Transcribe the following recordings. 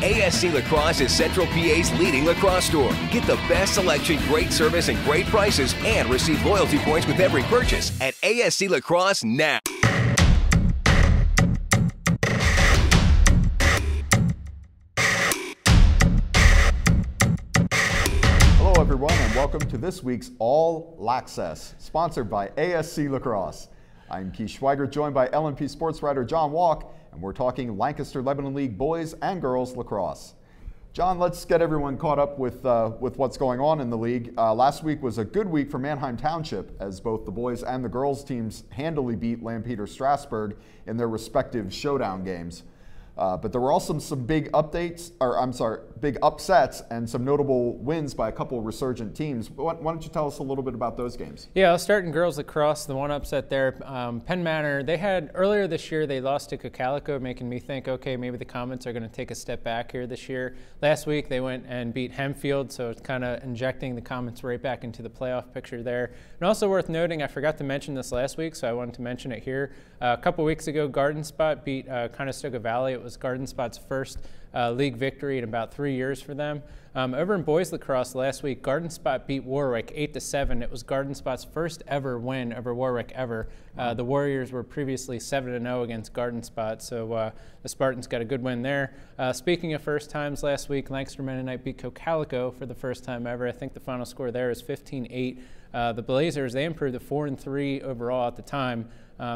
ASC Lacrosse is Central PA's leading lacrosse store. Get the best selection, great service, and great prices, and receive loyalty points with every purchase at ASC Lacrosse now. Hello everyone, and welcome to this week's All Laxess, sponsored by ASC Lacrosse. I'm Keith Schweigert, joined by LNP sports writer John Walk, and we're talking Lancaster-Lebanon League boys and girls lacrosse. John, let's get everyone caught up with what's going on in the league. Last week was a good week for Mannheim Township, as both the boys and the girls teams handily beat Lampeter-Strasburg in their respective showdown games. But there were also some big big upsets and some notable wins by a couple of resurgent teams. Why don't you tell us a little bit about those games? Yeah, I'll start in girls lacrosse. The one upset there, Penn Manor, they had earlier this year, they lost to Cocalico, making me think, okay, maybe the Comets are going to take a step back here this year. Last week, they went and beat Hempfield, so it's kind of injecting the Comets right back into the playoff picture there. And also worth noting, I forgot to mention this last week, so I wanted to mention it here. A couple weeks ago, Garden Spot beat Conestoga Valley. It was Garden Spot's first league victory in about 3 years for them. Over in boys lacrosse last week, Garden Spot beat Warwick 8-7. It was Garden Spot's first ever win over Warwick ever. The Warriors were previously 7-0 against Garden Spot, so the Spartans got a good win there. Speaking of first times, last week Lancaster Mennonite beat Cocalico for the first time ever. I think the final score there is 15-8. The Blazers, they improved to 4-3 overall at the time,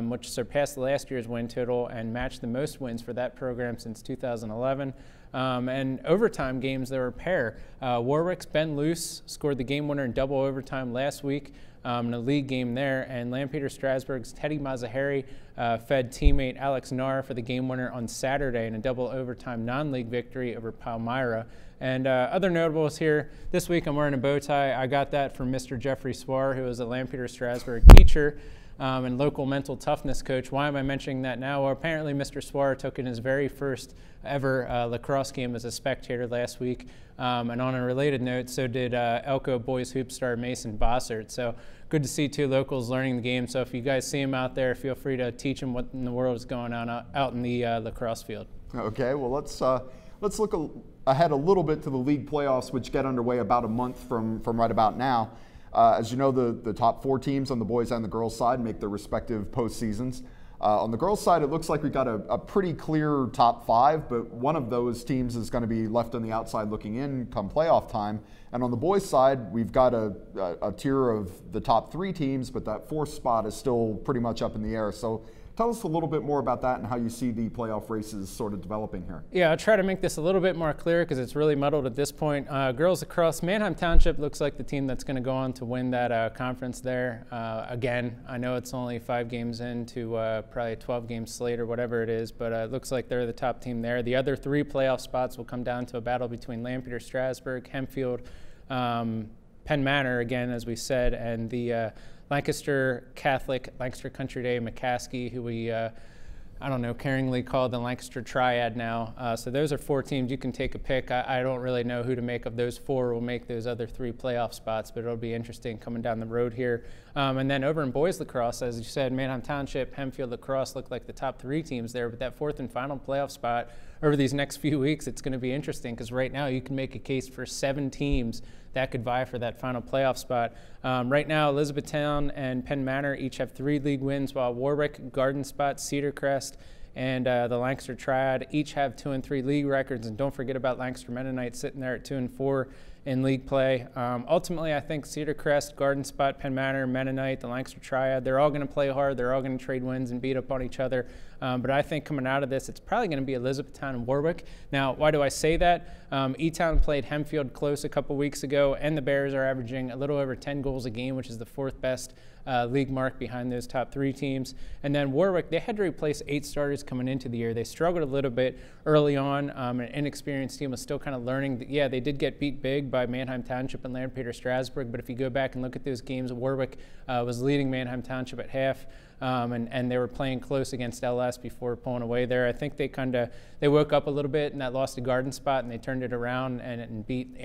which surpassed last year's win total and matched the most wins for that program since 2011. And overtime games, there were a pair. Warwick's Ben Luce scored the game winner in double overtime last week in a league game there, and Lampeter-Strasburg's Teddy Mazahari fed teammate Alex Narr for the game winner on Saturday in a double overtime non-league victory over Palmyra. And other notables here, this week I'm wearing a bow tie. I got that from Mr. Jeffrey Swar, who is a Lampeter-Strasburg teacher and local mental toughness coach. Why am I mentioning that now? Well, apparently Mr. Swar took in his very first ever lacrosse game as a spectator last week. And on a related note, so did Elko boys hoop star Mason Bossert. So good to see two locals learning the game. So if you guys see him out there, feel free to teach him what in the world is going on out in the lacrosse field. Okay, well let's look ahead a little bit to the league playoffs, which get underway about a month from right about now. As you know, the top four teams on the boys and the girls side make their respective postseasons. On the girls side, it looks like we got a pretty clear top five, but one of those teams is going to be left on the outside looking in come playoff time. And on the boys side, we've got a tier of the top three teams, but that fourth spot is still pretty much up in the air. So tell us a little bit more about that and how you see the playoff races sort of developing here. Yeah, I'll try to make this a little bit more clear because it's really muddled at this point. Girls across, Mannheim Township looks like the team that's going to go on to win that conference there. Again, I know it's only 5 games into probably a 12-game slate or whatever it is, but it looks like they're the top team there. The other 3 playoff spots will come down to a battle between Lampeter-Strasburg, Hempfield, Penn Manor, again, as we said, and the Lancaster Catholic, Lancaster Country Day, McCaskey, who we, I don't know, caringly call the Lancaster Triad now. So those are 4 teams. You can take a pick. I don't really know who to make of those 4 will make those other 3 playoff spots, but it'll be interesting coming down the road here. And then over in boys lacrosse, as you said, Mannheim Township, Hempfield lacrosse look like the top 3 teams there, but that 4th and final playoff spot over these next few weeks, it's going to be interesting because right now you can make a case for 7 teams that could vie for that final playoff spot. Right now, Elizabethtown and Penn Manor each have 3 league wins, while Warwick, Garden Spot, Cedar Crest, and the Lancaster Triad each have 2 and 3 league records. And don't forget about Lancaster Mennonite sitting there at 2 and 4 in league play. Ultimately, I think Cedar Crest, Garden Spot, Penn Manor, Mennonite, the Lancaster Triad, they're all going to play hard. They're all going to trade wins and beat up on each other. But I think coming out of this, it's probably going to be Elizabethtown and Warwick. Now, why do I say that? E-Town played Hempfield close a couple weeks ago, and the Bears are averaging a little over 10 goals a game, which is the 4th best league mark behind those top 3 teams. And then Warwick, they had to replace 8 starters coming into the year. They struggled a little bit early on. An inexperienced team was still kind of learning. Yeah, they did get beat big by Mannheim Township and Lampeter-Strasburg, but if you go back and look at those games, Warwick was leading Mannheim Township at half. and they were playing close against LS before pulling away there. I think they woke up a little bit in that lost to Garden Spot, and they turned it around and beat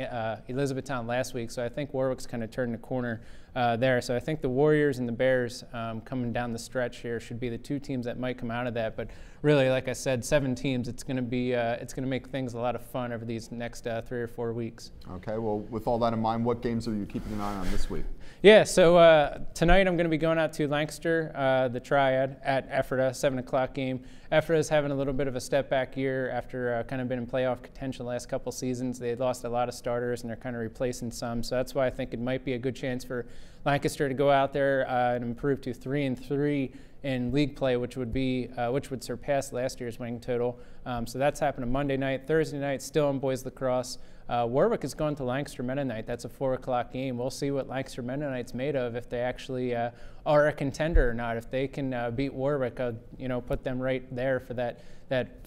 Elizabethtown last week. So I think Warwick's kind of turned the corner there. So I think the Warriors and the Bears coming down the stretch here should be the two teams that might come out of that. But really, like I said, 7 teams. It's going to make things a lot of fun over these next 3 or 4 weeks. Okay. Well, with all that in mind, what games are you keeping an eye on this week? Yeah. So tonight I'm going to be going out to Lancaster, the Triad at Ephrata, 7 o'clock game. Ephrata's having a little bit of a step back year after kind of been in playoff contention the last couple seasons. They lost a lot of starters and they're kind of replacing some. So that's why I think it might be a good chance for Lancaster to go out there and improve to 3-3 in league play, which would surpass last year's winning total. So that's happening Monday night. Thursday night, still in boys lacrosse. Warwick is going to Lancaster Mennonite. That's a 4 o'clock game. We'll see what Lancaster Mennonite's made of, if they actually are a contender or not. If they can beat Warwick, put them right there for that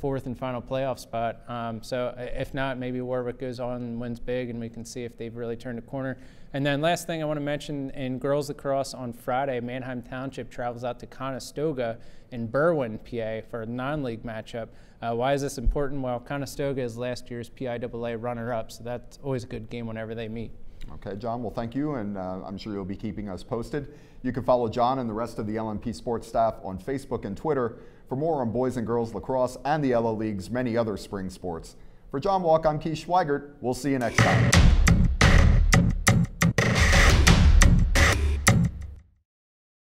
4th and final playoff spot. So if not, maybe Warwick goes on and wins big, and we can see if they've really turned a corner. And then last thing I want to mention, in girls lacrosse on Friday, Manheim Township travels out to Conestoga in Berwyn, PA for a non-league matchup. Why is this important? Well, Conestoga is last year's PIAA runner-up, so that's always a good game whenever they meet. Okay, John, well, thank you, and I'm sure you'll be keeping us posted. You can follow John and the rest of the LNP sports staff on Facebook and Twitter for more on boys and girls lacrosse and the LO League's many other spring sports. For John Walk, I'm Keith Schweigert. We'll see you next time.